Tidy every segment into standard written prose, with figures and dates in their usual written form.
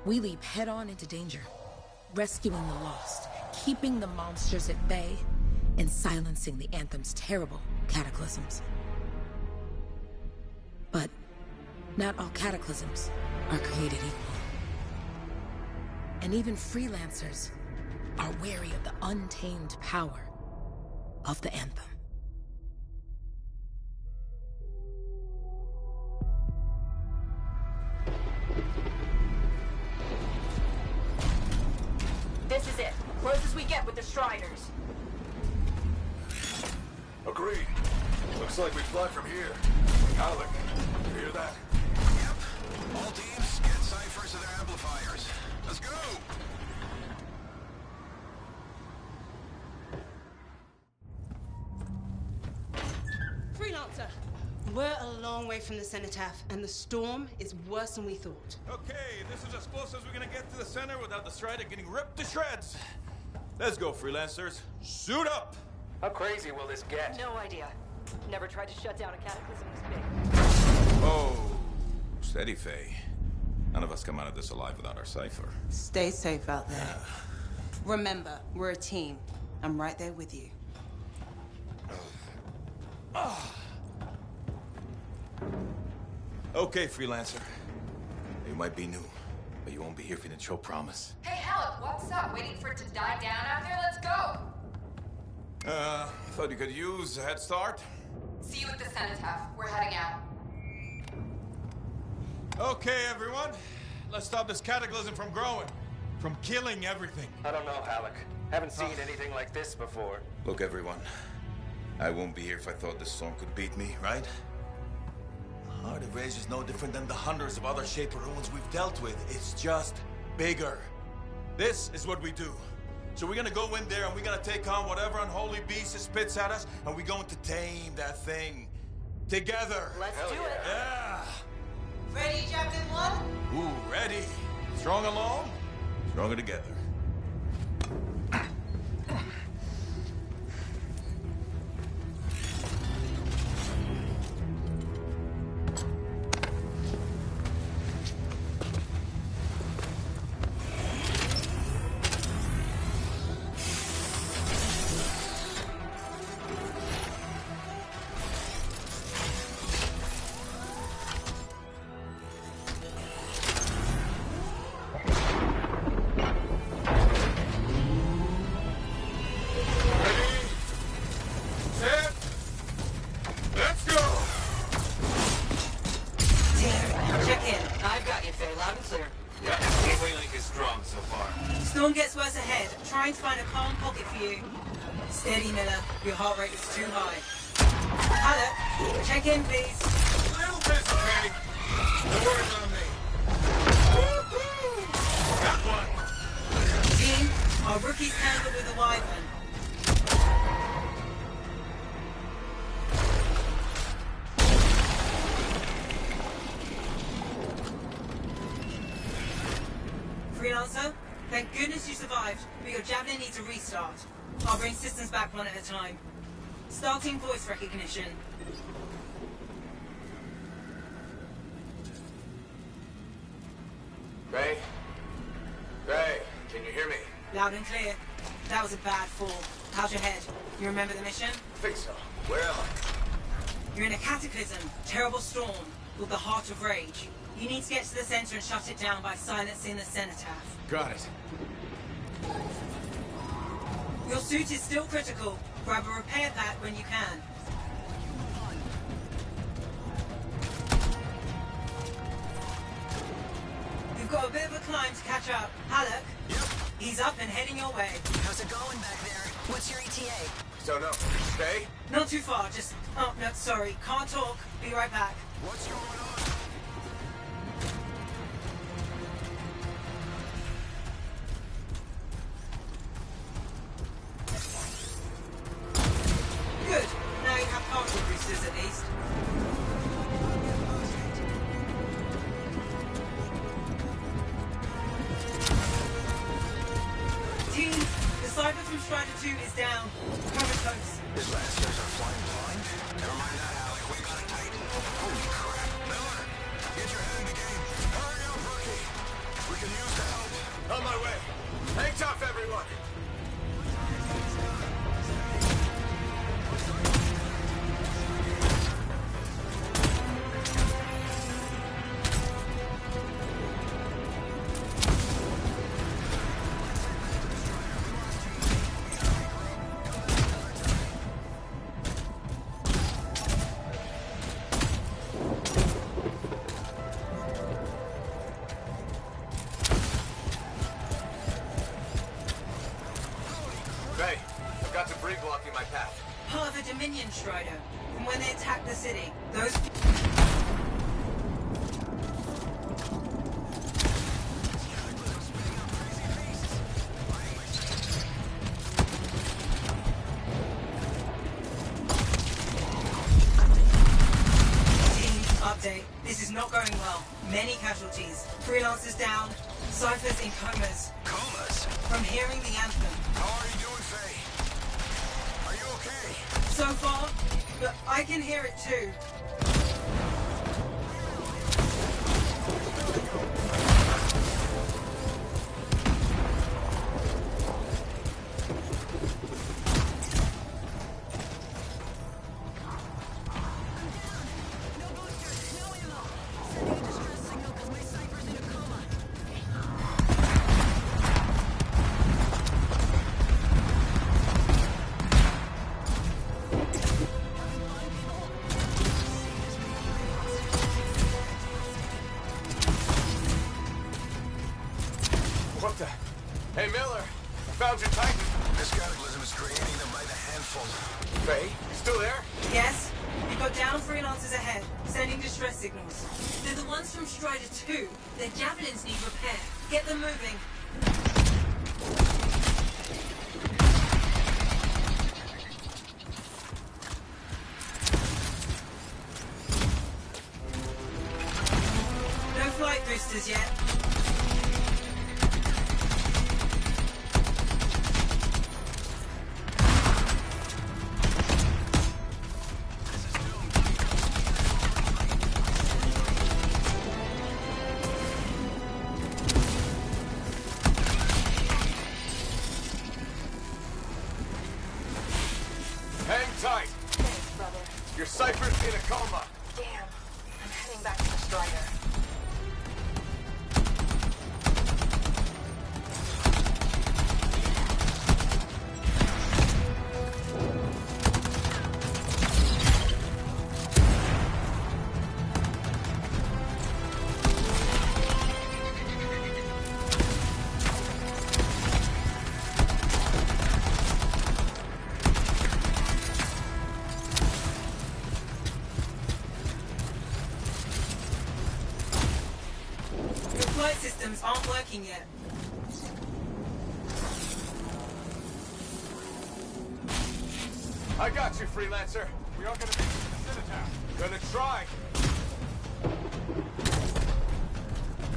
We leap head-on into danger, rescuing the lost, keeping the monsters at bay, and silencing the Anthem's terrible cataclysms. But not all cataclysms are created equal. And even freelancers are wary of the untamed power of the Anthem. This is it. Close as we get with the Striders. Agreed. Looks like we fly from here. Alec, you hear that? Yep. All teams, get ciphers to their amplifiers. Let's go! Freelancer! We're a long way from the cenotaph, and the storm is worse than we thought. Okay, this is as close as we're gonna get to the center without the Strider getting ripped to shreds. Let's go, freelancers. Suit up! How crazy will this get? No idea. Never tried to shut down a cataclysm this big. Oh, steady, Faye. None of us come out of this alive without our cipher. Stay safe out there. Remember, we're a team. I'm right there with you. Okay, freelancer. You might be new, but you won't be here if you didn't show promise. Hey, Alec, what's up? Waiting for it to die down out there? Let's go! Thought you could use a head start. See you at the cenotaph. We're heading out. Okay, everyone. Let's stop this cataclysm from growing. From killing everything. I don't know, Alec. Haven't seen anything like this before. Look, everyone. I won't be here if I thought this storm could beat me, right? Heart of Rage is no different than the hundreds of other Shaper ruins we've dealt with. It's just bigger. This is what we do. So we're gonna go in there and we're gonna take on whatever unholy beast it spits at us, and we're going to tame that thing. Together. Let's do it. Yeah. Ready, Javelin 1? Ooh, ready. Strong alone, stronger together. Storm gets worse ahead. Trying to find a calm pocket for you. Steady, Miller. Your heart rate is too high. Alec, check in, please. A little busy, Kenny. No worries on me. Got one. Team, our rookies handled with a Wyvern. Freelancer, thank goodness you survived, but your Javelin needs a restart. I'll bring systems back one at a time. Starting voice recognition. Ray? Ray, can you hear me? Loud and clear. That was a bad fall. How's your head? You remember the mission? I think so. Where am I? You're in a cataclysm, terrible storm, with the Heart of Rage. You need to get to the center and shut it down by silencing the cenotaph. Got it. Your suit is still critical. Grab a repair pack when you can. You've got a bit of a climb to catch up. Alec? Yep. He's up and heading your way. How's it going back there? What's your ETA? Don't know. Stay? Not too far, just... Oh, no, sorry. Can't talk. Be right back. What's going on? Good. Now you have partial boosters at least. Team, the Cypher from Strider 2 is down. Comatose. His lasers are flying blind. Never mind that, Alec. We got it tight. Holy crap. Miller, get your head in the game. Hurry up, rookie. We can use that. On my way. Hang tough, everyone. Hey, I've got debris blocking my path. Part of a Dominion Strider. From when they attacked the city. Those... Team, update. This is not going well. Many casualties. Freelancers down. Cyphers in comas. Comas? From hearing the anthem. How are you doing, Faye? Are you okay? So far, but I can hear it too. What the? Hey, Miller. I found your Titan. This cataclysm is creating them by the handful. Faye, you still there? Yes, we got down freelancers ahead, sending distress signals. They're the ones from Strider 2. Their javelins need repair. Get them moving. No flight boosters yet. Hang tight. Thanks, brother. Your Cypher's in a coma. Damn. I'm heading back to the Strider. Your flight systems aren't working yet. I got you, Freelancer. We are gonna make it to the Citadel. Gonna try.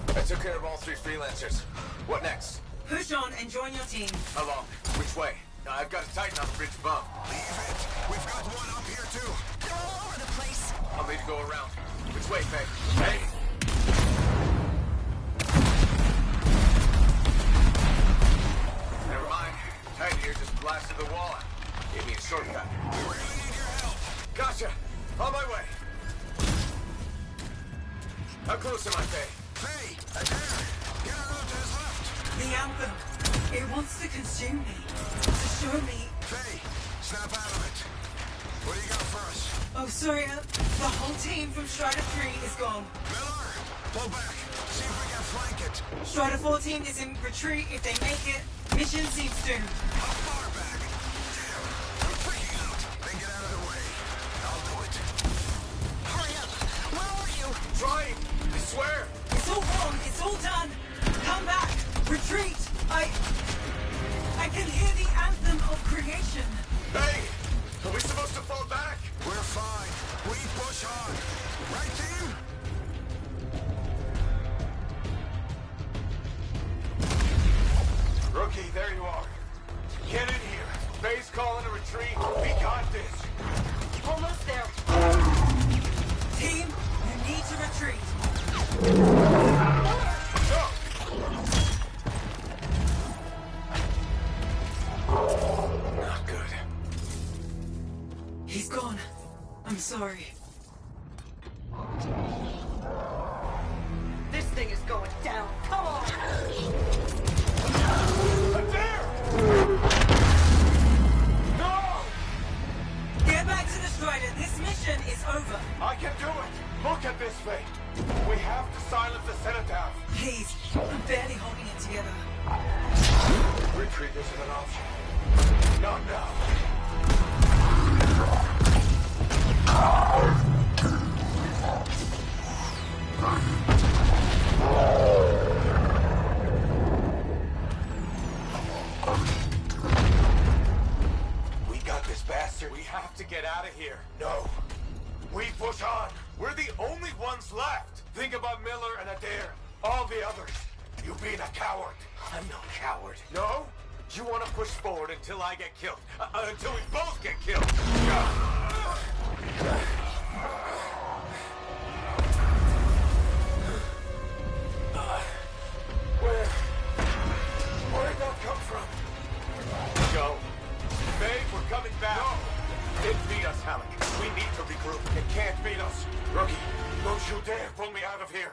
I took care of all 3 Freelancers. What next? Push on and join your team. How long? Which way? I've got a Titan on the bridge above. Leave it. We've got one up here, too. They're all over the place. I'll need to go around. Which way, Faye? Hey! Never mind. Titan here just blasted the wall out. Gave me a shortcut. We really need your help. Gotcha! On my way! How close am I, Faye? Faye, there. Get a route to his left. The anthem. It wants to consume me. To show me. Faye, snap out of it. What do you got for us? Oh, sorry. The whole team from Strider 3 is gone. Miller, pull back. See if we can flank it. Strider 14 is in retreat. If they make it, mission seems doomed. How far back? Damn, I'm freaking out. Then get out of the way. I'll do it. Hurry up. Where are you? Trying! I swear! It's all wrong. It's all done. Come back. Retreat. I can hear the anthem of creation. Hey! Are we supposed to fall back? We're fine. We push on. Right, team? Rookie, there you are. Get in here. Faye's calling a retreat. We got this. Almost there. Team, you need to retreat. Go! Sorry. This thing is going down. Come on! There! No! Get back to the Strider. This mission is over. I can do it! Look at this thing! We have to silence the Cenotaph! Please. I'm barely holding it together. Retreat isn't an option. Not now. We got this bastard. We have to get out of here. No. We push on. We're the only ones left. Think about Miller and Adair. All the others. You being a coward. I'm no coward. No? You want to push forward until I get killed. Until we both get killed. Where'd that come from? Go. Babe, we're coming back. No. It beat us, Halleck. We need to regroup. It can't beat us. Rookie, don't you dare pull me out of here.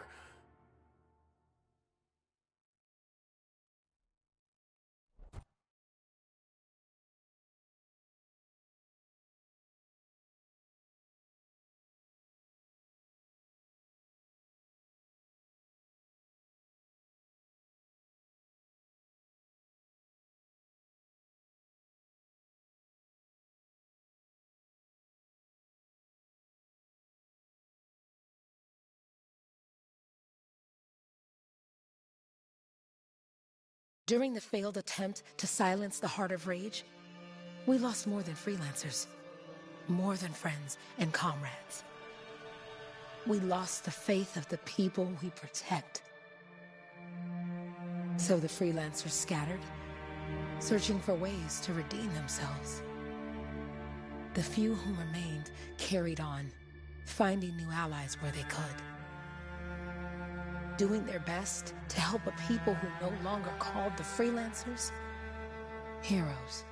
During the failed attempt to silence the Heart of Rage, we lost more than freelancers, more than friends and comrades. We lost the faith of the people we protect. So the freelancers scattered, searching for ways to redeem themselves. The few who remained carried on, finding new allies where they could. Doing their best to help a people who no longer called the freelancers heroes.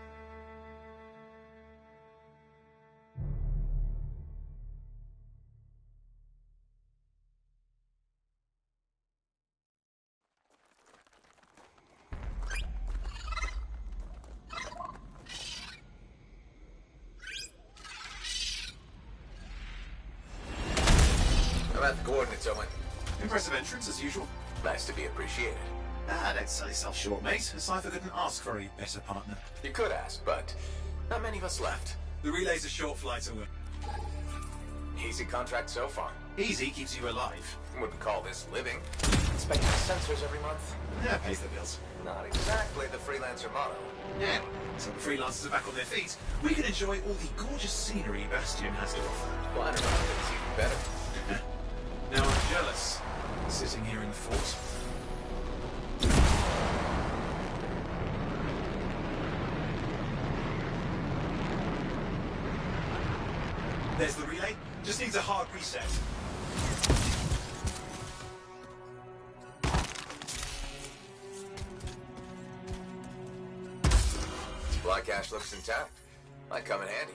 I'm at the coordinates, Owen. Impressive entrance, as usual. Nice to be appreciated. Don't sell yourself short, mate. A cipher couldn't ask for a better partner. You could ask, but not many of us left. The relay's a short flight, Owen. Easy contract so far. Easy keeps you alive. Wouldn't call this living. Inspecting sensors every month. Yeah, pays the bills. Not exactly the freelancer motto. Yeah. So the freelancers are back on their feet. We can enjoy all the gorgeous scenery Bastion has to offer. Well, I don't know if it's even better. Now I'm jealous, sitting here in the fort. There's the relay. Just needs a hard reset. Supply cache looks intact. Might come in handy.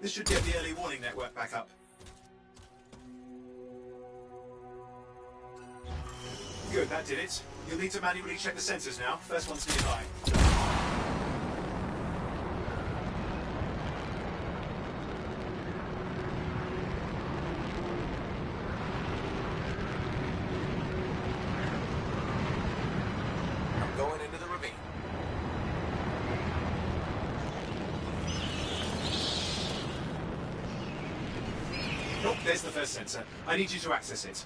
This should get the early warning network back up. Good, that did it. You'll need to manually check the sensors now. First one's nearby. I'm going into the ravine. Oh, there's the first sensor. I need you to access it.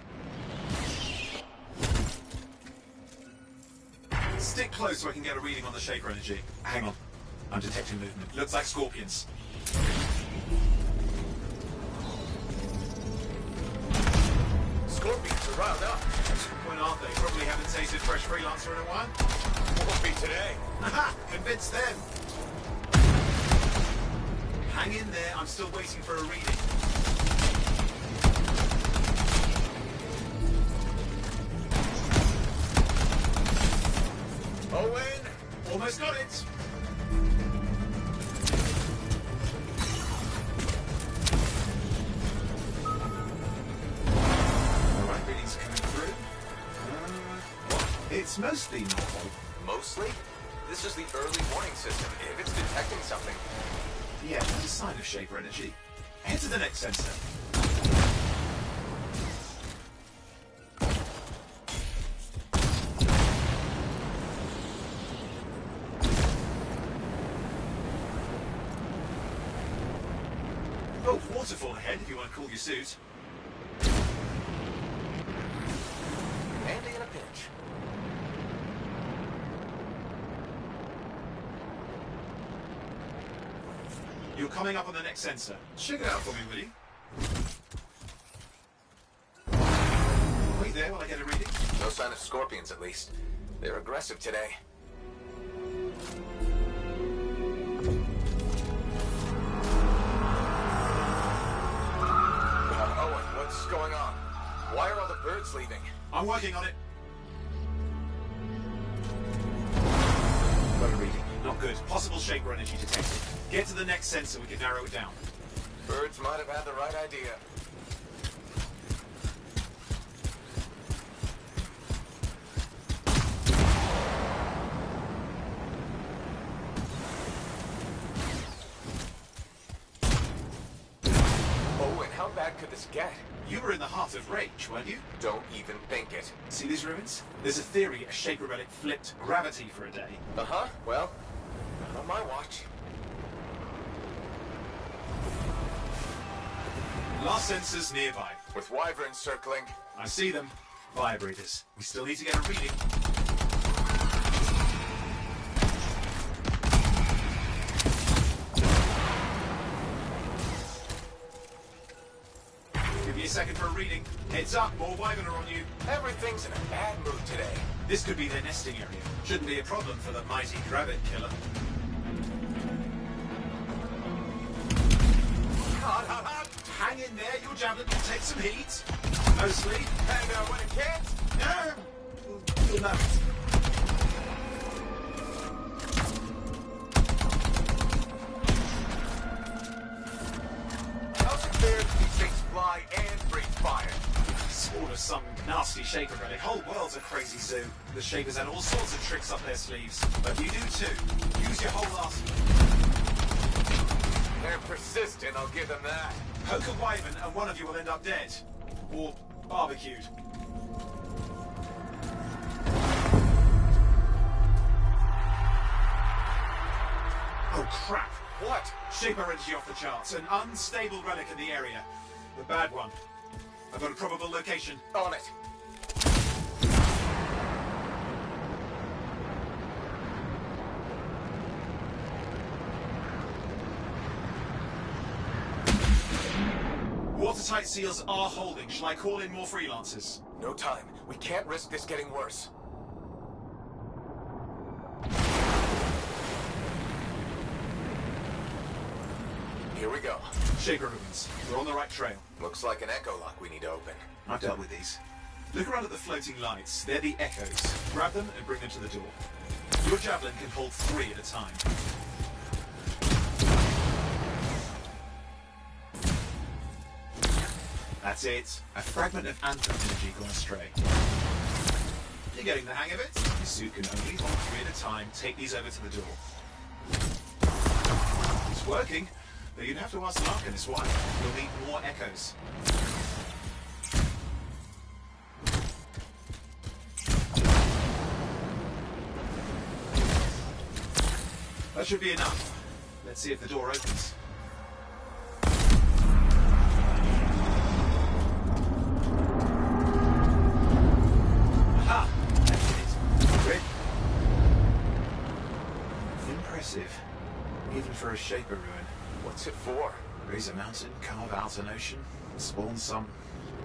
Stick close so I can get a reading on the Shaper energy. Hang on. I'm detecting movement. Looks like scorpions. Scorpions are riled up. When aren't they? Probably haven't tasted fresh freelancer in a while. Won't be today. Aha! Convince them! Hang in there. I'm still waiting for a reading. Almost got it. Alright, readings are coming through. It's mostly normal. Mostly? This is the early warning system. If it's detecting something... Yeah, there's a sign of Shaper energy. Head to the next sensor. Oh, waterfall ahead if you want to cool your suit. Handy in a pinch. You're coming up on the next sensor. Check it out for me, will you? Wait there while I get a reading. No sign of scorpions, at least. They're aggressive today. Owen, what's going on? Why are all the birds leaving? I'm working on it. Got a reading. Not good. Possible Shaper energy detected. Get to the next sensor, we can narrow it down. Birds might have had the right idea. Oh, and how bad could this get? You were in the heart of rage, weren't you? Don't even think it. See these ruins? There's a theory a Shaper relic flipped gravity for a day. Uh-huh. Well, not on my watch. Last sensors nearby. With wyverns circling. I see them. Vibrators. We still need to get a reading. Give me a second for a reading. Heads up, more wyvern are on you. Everything's in a bad mood today. This could be their nesting area. Shouldn't be a problem for the mighty Grabbit killer. Hang in there, your javelin will take some heat. Mostly. And when it can't? You'll know it. How's it fair that these things fly and breathe fire? Sort of some nasty Shaper relic. Whole world's a crazy zoo. The Shapers had all sorts of tricks up their sleeves. But you do too. Use your whole arsenal. They're persistent, I'll give them that. Poke a wyvern and one of you will end up dead. Or barbecued. Oh crap! What? Shaper energy off the charts. An unstable relic in the area. The bad one. I've got a probable location. On it. Watertight seals are holding. Shall I call in more freelancers? No time. We can't risk this getting worse. Here we go. Shaper ruins. We're on the right trail. Looks like an echo lock we need to open. I've dealt with these. Look around at the floating lights. They're the echoes. Grab them and bring them to the door. Your javelin can hold 3 at a time. That's it. A fragment of Anthem energy gone astray. You're getting the hang of it. Your suit can only hold 3 at a time. Take these over to the door. It's working, though you'd have to ask Larkinus why. You'll need more echoes. That should be enough. Let's see if the door opens. Aha! That's it. Great. Impressive. Even for a Shaper ruin. What's it for? Raise a mountain, carve out an ocean, spawn some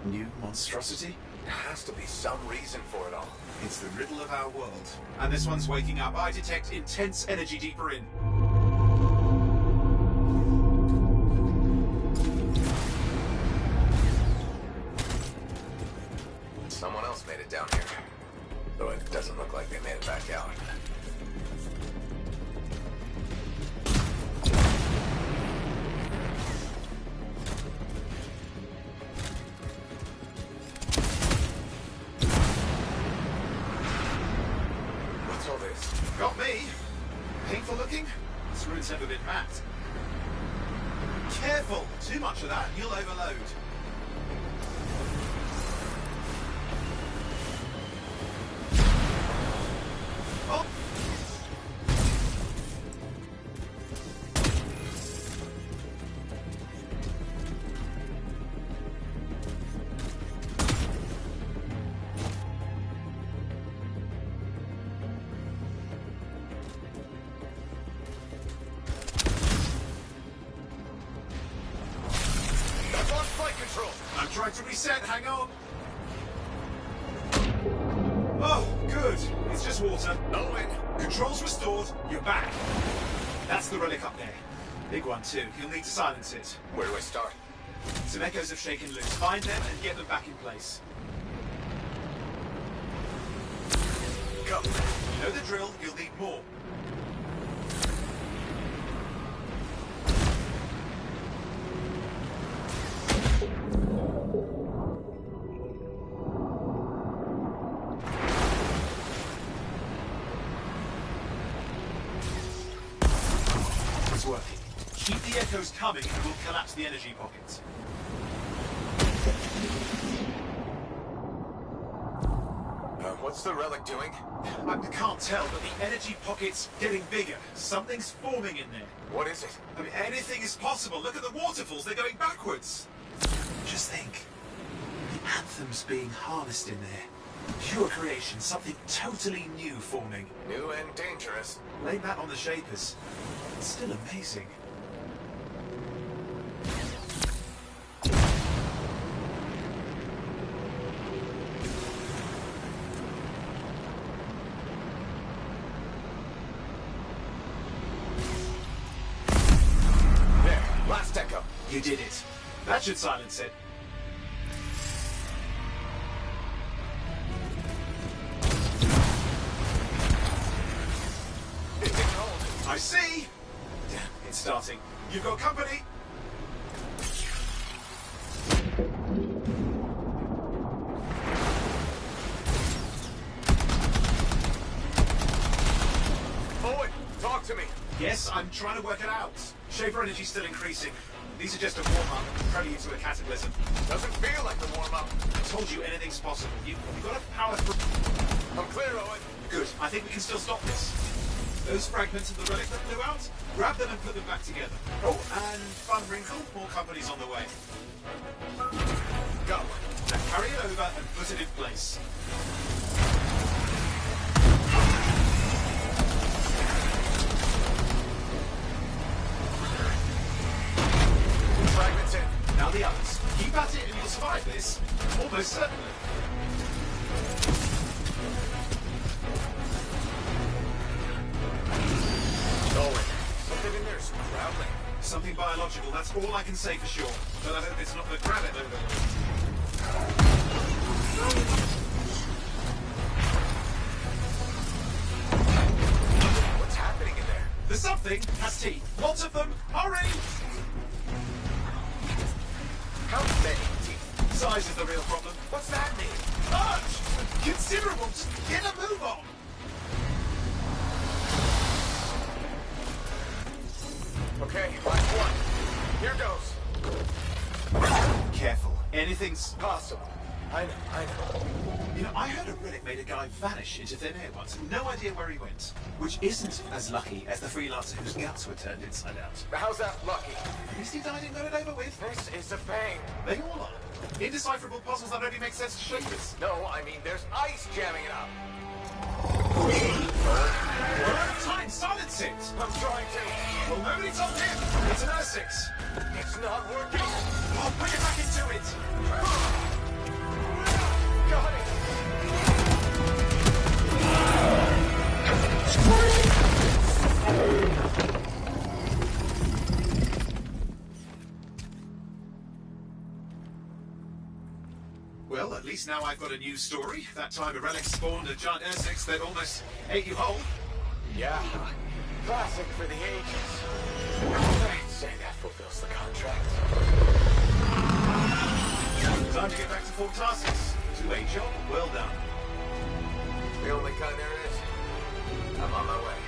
new monstrosity? There has to be some reason for it all. It's the riddle of our world. And this one's waking up. I detect intense energy deeper in. Someone else made it down here. Though it doesn't look like they made it back out. Too much of that and you'll overload. Oh! I'm trying to reset, hang on. Oh, good. It's just water. Owen! Controls restored, you're back. That's the relic up there. Big one too, you'll need to silence it. Where do I start? Some echoes have shaken loose. Find them and get them back in place. Go. You know the drill, you'll need more. It's working. Keep the echoes coming and we'll collapse the energy pockets. What's the relic doing? I can't tell, but the energy pocket's getting bigger. Something's forming in there. What is it? I mean, anything is possible. Look at the waterfalls, they're going backwards. Just think. The Anthem's being harnessed in there. Pure creation, something totally new forming. New and dangerous. Blame that on the Shapers. It's still amazing. There, last echo. You did it. That should silence it. It didn't hold. I see! Damn, it's starting. You've got company! Owen, talk to me. Yes, I'm trying to work it out. Shaper energy's still increasing. These are just a warm-up, prelude to a cataclysm. Doesn't feel like the warm-up. I told you anything's possible. You've got to power through. I'm clear, Owen. Good. I think we can still stop this. Those fragments of the relic that blew out, grab them and put them back together. Oh, and fun wrinkle, more company's on the way. Go. Now carry it over and put it in place. Fragments in. Now the others. Keep at it and you'll survive this. Almost certainly. Owen, something in there's growling. Something biological, that's all I can say for sure. But I hope it's not the gravity overload. What's happening in there? The something has teeth. Lots of them. Hurry! How many teeth? Size is the real problem. What's that mean? Large! Considerable! Get a move on! Okay, last one. Here goes. Careful. Anything's Possible. I know. You know, I heard a relic made a guy vanish into thin air once. No idea where he went. Which isn't as lucky as the freelancer whose guts were turned inside out. How's that lucky? At least he died and got it over with. This is a pain. They all are. Indecipherable puzzles that only make sense to Shapers. No, I mean there's ice jamming it up. We're out of time. Silence it. I'm trying to. Well, nobody told him. It's an R6. It's not working. Oh, put it back into it. Got it. Well, at least now I've got a new story. That time a relic spawned a giant R6 that almost ate you whole. Yeah. Classic for the ages. I'd say that fulfills the contract. Time to get back to full tasks. To a job well done. The only kind there is. I'm on my way.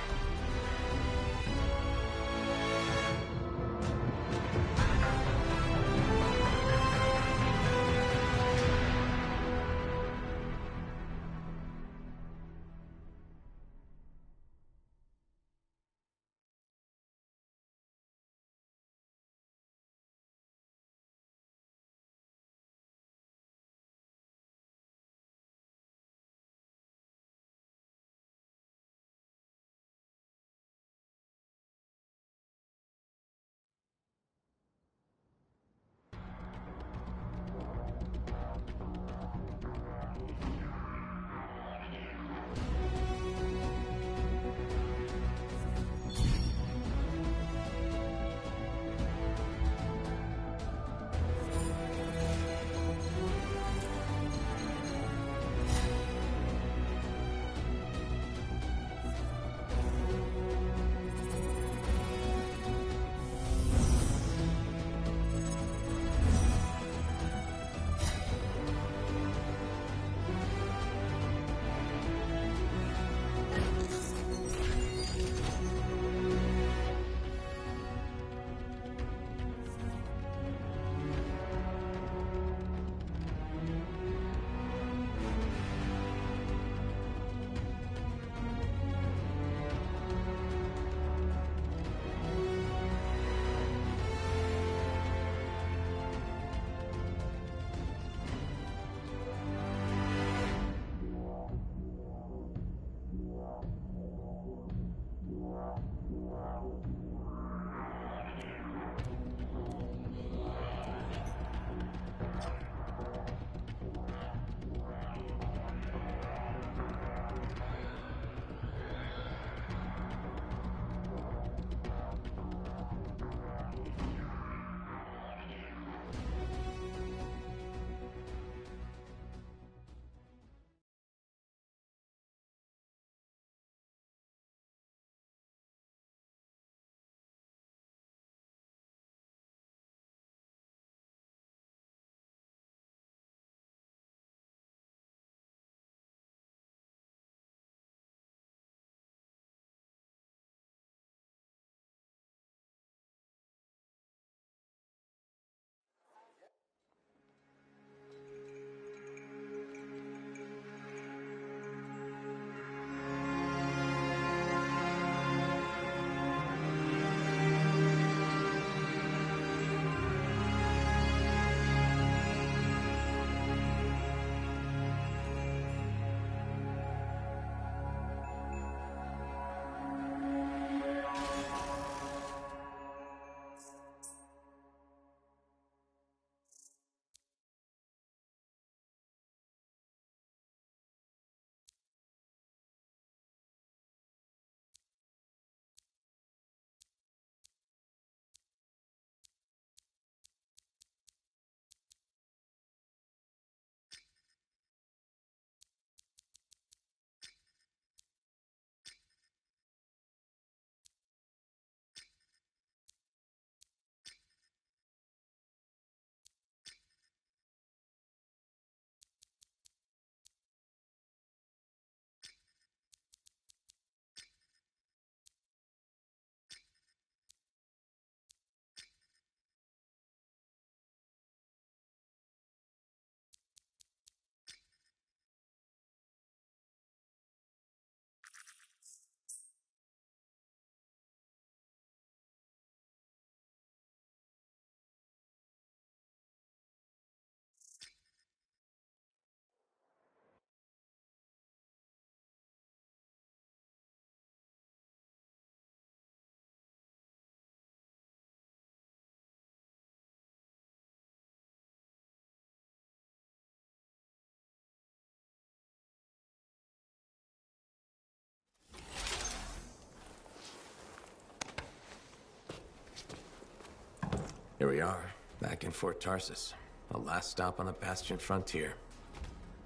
Here we are, back in Fort Tarsus. The last stop on the Bastion frontier.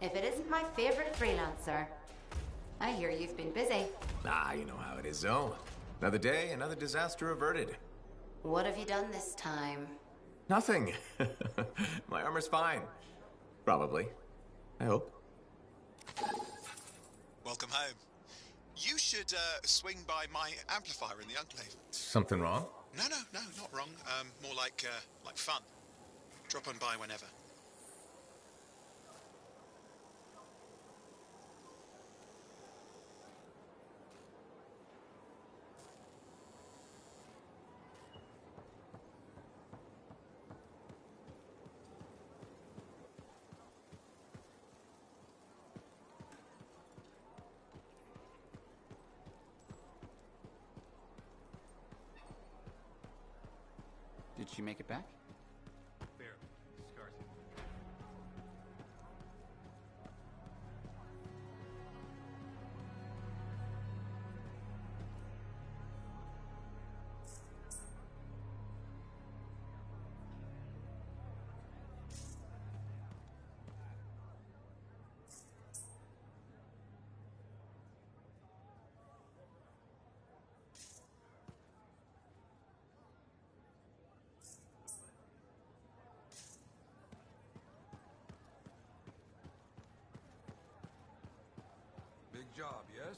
If it isn't my favorite freelancer. I hear you've been busy. Ah, you know how it is, Zoe. Another day, another disaster averted. What have you done this time? Nothing. My armor's fine. Probably. I hope. Welcome home. You should swing by my amplifier in the Enclave. Something wrong? No, not wrong. More like fun. Drop on by whenever. Did she make it back? Barely. Scars. Big job, yes?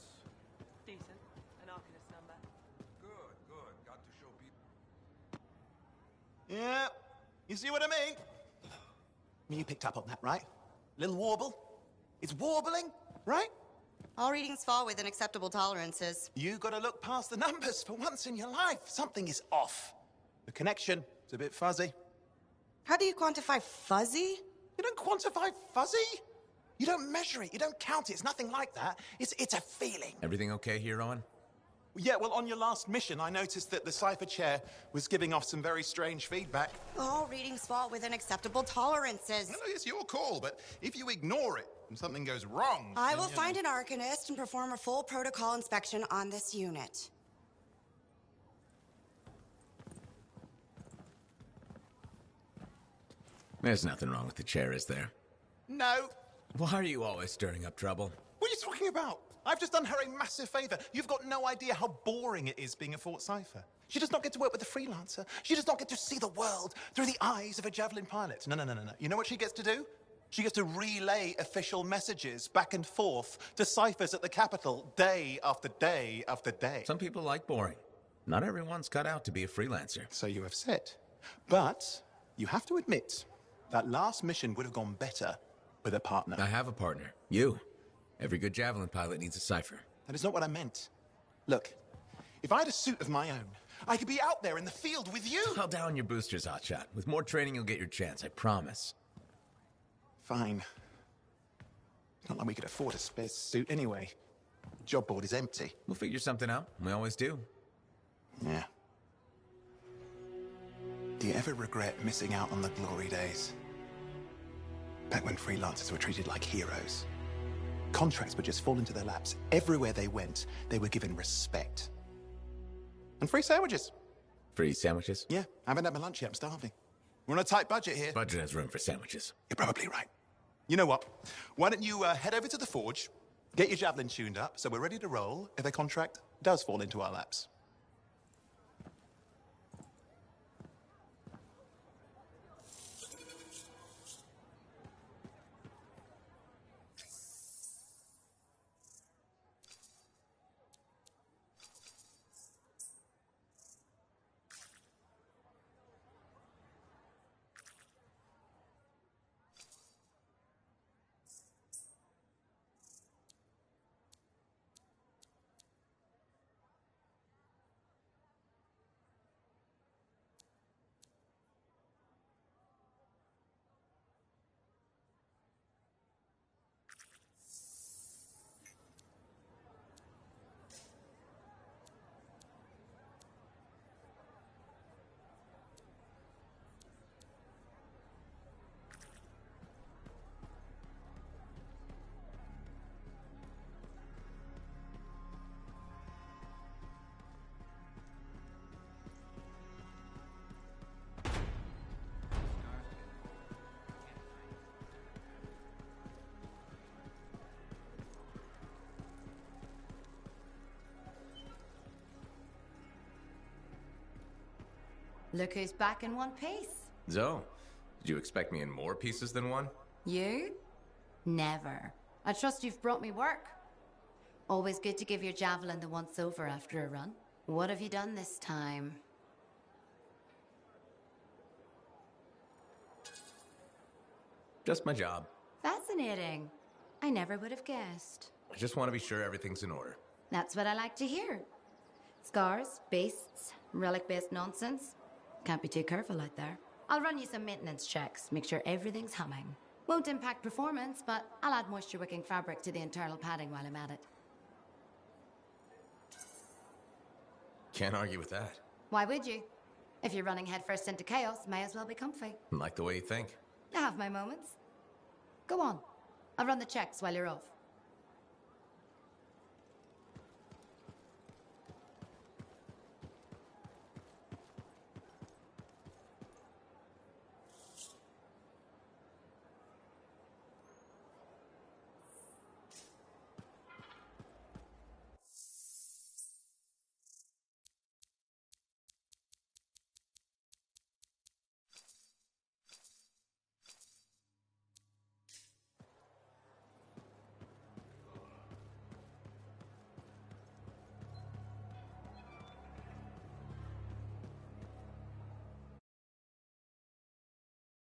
Decent. An Arcanist number. Good. Got to show people. Yeah, you see what I mean? You picked up on that, right? Little warble. It's warbling, right? All readings fall within acceptable tolerances. You gotta look past the numbers for once in your life. Something is off. The connection is a bit fuzzy. How do you quantify fuzzy? You don't quantify fuzzy? You don't measure it, you don't count it, it's nothing like that. It's a feeling. Everything okay here, Owen? Yeah, well, on your last mission, I noticed that the cipher chair was giving off some very strange feedback. All readings fall within acceptable tolerances. No, it's your call, but if you ignore it and something goes wrong... I will find an Arcanist and perform a full protocol inspection on this unit. There's nothing wrong with the chair, is there? No. Why are you always stirring up trouble? What are you talking about? I've just done her a massive favor. You've got no idea how boring it is being a Fort Cipher. She does not get to work with a freelancer. She does not get to see the world through the eyes of a Javelin pilot. No. You know what she gets to do? She gets to relay official messages back and forth to ciphers at the Capitol day after day after day. Some people like boring. Not everyone's cut out to be a freelancer. So you have said. But you have to admit, that last mission would have gone better with a partner. I have a partner. You. Every good Javelin pilot needs a cipher. That is not what I meant. Look, if I had a suit of my own, I could be out there in the field with you. Tell down your boosters, Hotshot. With more training, you'll get your chance, I promise. Fine. It's not like we could afford a spare suit anyway. The job board is empty. We'll figure something out. We always do. Yeah. Do you ever regret missing out on the glory days? Back when freelancers were treated like heroes. Contracts would just fall into their laps. Everywhere they went, they were given respect. And free sandwiches. Free sandwiches? Yeah, I haven't had my lunch yet. I'm starving. We're on a tight budget here. Budget has room for sandwiches. You're probably right. You know what? Why don't you head over to the forge, get your Javelin tuned up, so we're ready to roll if a contract does fall into our laps. Look who's back in one piece. Zoe, did you expect me in more pieces than one? You? Never. I trust you've brought me work. Always good to give your javelin the once-over after a run. What have you done this time? Just my job. Fascinating. I never would have guessed. I just want to be sure everything's in order. That's what I like to hear. Scars, beasts, relic-based nonsense. Can't be too careful out there. I'll run you some maintenance checks, make sure everything's humming. Won't impact performance, but I'll add moisture-wicking fabric to the internal padding while I'm at it. Can't argue with that. Why would you? If you're running headfirst into chaos, may as well be comfy. Like the way you think. I have my moments. Go on. I'll run the checks while you're off.